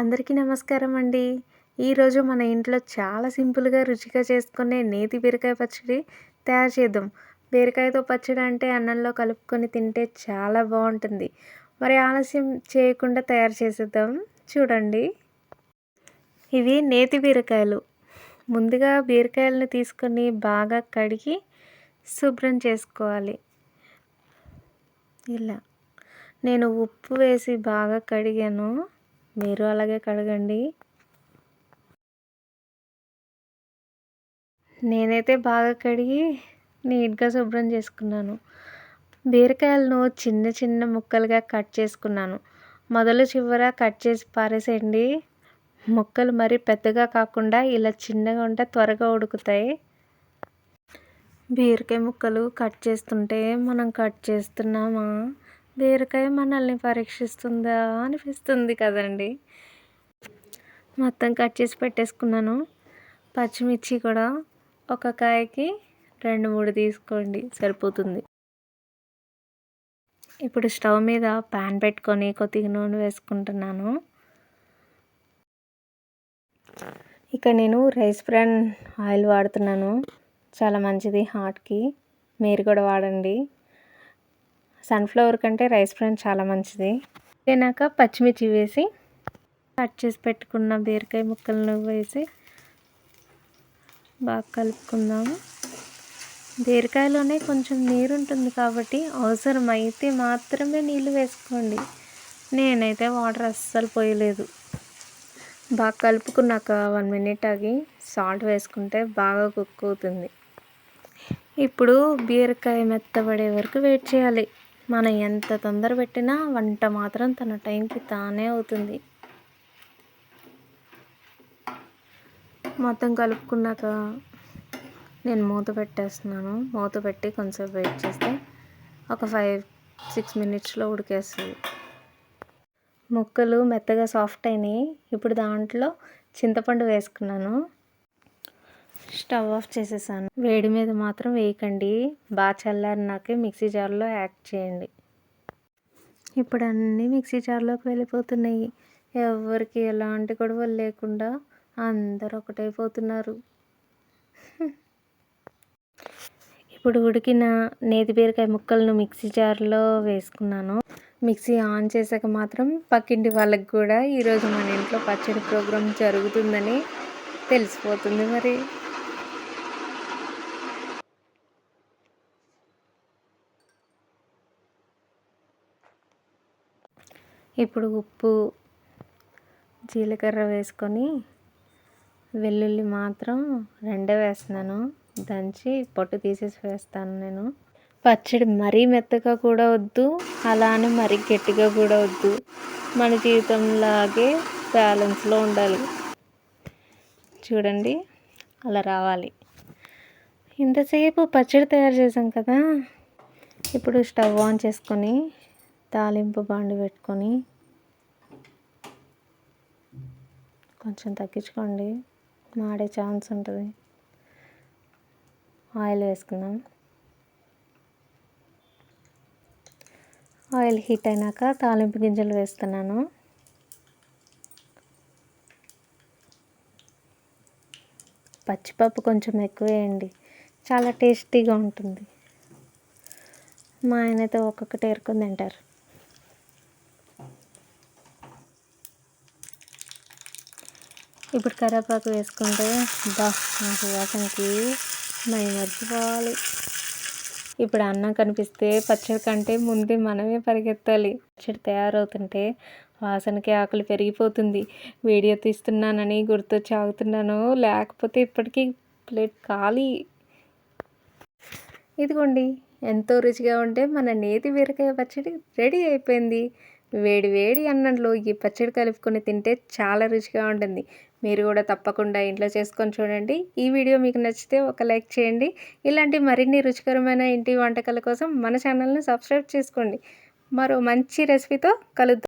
అందరికీ నమస్కారం అండి. ఈరోజు మన ఇంట్లో చాలా సింపుల్‌గా, రుచిగా చేసుకునే నేతి బీరకాయ పచ్చడి తయారు చేద్దాం. బీరకాయతో పచ్చడి అంటే అన్నంలో కలుపుకొని తింటే చాలా బావుంటుంది. మరి ఆలస్యం చేయకుండా తయారు చేసేద్దాం. చూడండి. ఇవి నేతి బీరకాయలు. ముందుగా బీరకాయలను తీసుకొని బాగా కడిగి శుభ్రం చేసుకోవాలి. ఇలా నేను ఉప్పు వేసి బాగా కడిగాను. మీరు అలాగే కడగండి. నేనైతే బాగా కడిగి నీట్‌గా శుభ్రం చేసుకున్నాను. బీరకాయలను చిన్న చిన్న ముక్కలుగా కట్ చేసుకున్నాను. మొదలు చివర కట్ చేసి పారేసేయండి. ముక్కలు మరీ పెద్దగా కాకుండా ఇలా చిన్నగా ఉంటే త్వరగా ఉడుకుతాయి. బీరకాయ ముక్కలు కట్ చేస్తుంటే మనం కట్ చేస్తున్నామా, బీరకాయ మనల్ని పరీక్షిస్తుందా అనిపిస్తుంది కదండి. మొత్తం కట్ చేసి పెట్టేసుకున్నాను. పచ్చిమిర్చి కూడా ఒక కాయకి 2, 3 తీసుకోండి, సరిపోతుంది. ఇప్పుడు స్టవ్ మీద ప్యాన్ పెట్టుకొని కొద్దిగా నూనె వేసుకుంటున్నాను. ఇక నేను రైస్ బ్రాన్ ఆయిల్ వాడుతున్నాను. చాలా మంచిది హార్ట్కి. మీరు కూడా వాడండి. సన్ఫ్లవర్ కంటే రైస్ బ్రాన్ చాలా మంచిది. తినాక పచ్చిమిర్చి వేసి కట్ చేసి పెట్టుకున్న బీరకాయ ముక్కలను వేసి బాగా కలుపుకుందాము. బీరకాయలోనే కొంచెం నీరు ఉంటుంది కాబట్టి అవసరమైతే మాత్రమే నీళ్ళు వేసుకోండి. నేనైతే వాటర్ అస్సలు పోయలేదు. బాగా కలుపుకున్నాక 1 మినిట్ ఆగి సాల్ట్ వేసుకుంటే బాగా కుక్ అవుతుంది. ఇప్పుడు బీరకాయ మెత్తబడే వరకు వెయిట్ చేయాలి. మనం ఎంత తొందర పెట్టినా వంట మాత్రం తన టైంకి తానే అవుతుంది. మొత్తం కలుపుకున్నాక నేను మూత పెట్టేస్తున్నాను. మూత పెట్టి కొంచెం వెయిట్ చేస్తే ఒక 5-6 మినిట్స్లో ఉడికేస్తుంది. ముక్కలు మెత్తగా సాఫ్ట్ అయినాయి. ఇప్పుడు దాంట్లో చింతపండు వేసుకున్నాను. స్టవ్ ఆఫ్ చేసేసాను. వేడి మీద మాత్రం వేయకండి. బాగా చల్లారినాకే మిక్సీ జార్లో యాడ్ చేయండి. ఇప్పుడు అన్నీ మిక్సీ జార్లోకి వెళ్ళిపోతున్నాయి. ఎవరికి ఎలాంటి గొడవలు లేకుండా అందరూ ఒకటైపోతున్నారు. ఇప్పుడు ఉడికిన నేతి బీరకాయ ముక్కలను మిక్సీ జార్లో వేసుకున్నాను. మిక్సీ ఆన్ చేశాక మాత్రం పక్కింటి వాళ్ళకి కూడా ఈరోజు మన ఇంట్లో పచ్చడి ప్రోగ్రాం జరుగుతుందని తెలిసిపోతుంది. మరి ఇప్పుడు ఉప్పు, జీలకర్ర వేసుకొని వెల్లుల్లి మాత్రం 2 వేస్తున్నాను. దంచి పొట్టు తీసేసి వేస్తాను నేను. పచ్చడి మరీ మెత్తగా కూడా వద్దు, అలానే మరీ గట్టిగా కూడా వద్దు. మన జీవితంలాగే బ్యాలెన్స్లో ఉండాలి. చూడండి, అలా రావాలి. ఇంతసేపు పచ్చడి తయారు చేసాం కదా. ఇప్పుడు స్టవ్ ఆన్ చేసుకొని తాలింపు బాండి పెట్టుకొని కొంచెం తగ్గించుకోండి, మాడే ఛాన్స్ ఉంటుంది. ఆయిల్ వేసుకుందాం. ఆయిల్ హీట్ అయినాక తాలింపు గింజలు వేస్తున్నాను. పచ్చిపప్పు కొంచెం ఎక్కువ వేయండి, చాలా టేస్టీగా ఉంటుంది. మా ఆయనతో ఒక్కొక్కటి ఏరుకొని తింటారు. ఇప్పుడు కరివేపాకు వేసుకుంటే వాసనకి మర్చిపోవాలి. ఇప్పుడు అన్నం కనిపిస్తే పచ్చడి కంటే ముందే మనమే పరిగెత్తాలి. పచ్చడి తయారవుతుంటే వాసనకి ఆకలి పెరిగిపోతుంది. వీడియో తీస్తున్నానని గుర్తొచ్చి ఆగుతున్నాను, లేకపోతే ఇప్పటికీ ప్లేట్ ఖాళీ. ఇదిగోండి, ఎంతో రుచిగా ఉంటే మన నేతి బీరకాయ పచ్చడి రెడీ అయిపోయింది. వేడి వేడి అన్నంలో ఈ పచ్చడి కలుపుకొని తింటే చాలా రుచిగా ఉంటుంది. మీరు కూడా తప్పకుండా ఇంట్లో చేసుకొని చూడండి. ఈ వీడియో మీకు నచ్చితే ఒక లైక్ చేయండి. ఇలాంటి మరిన్ని రుచికరమైన ఇంటి వంటకాల కోసం మన ఛానల్ని సబ్స్క్రైబ్ చేసుకోండి. మరో మంచి రెసిపీతో కలుద్దాం.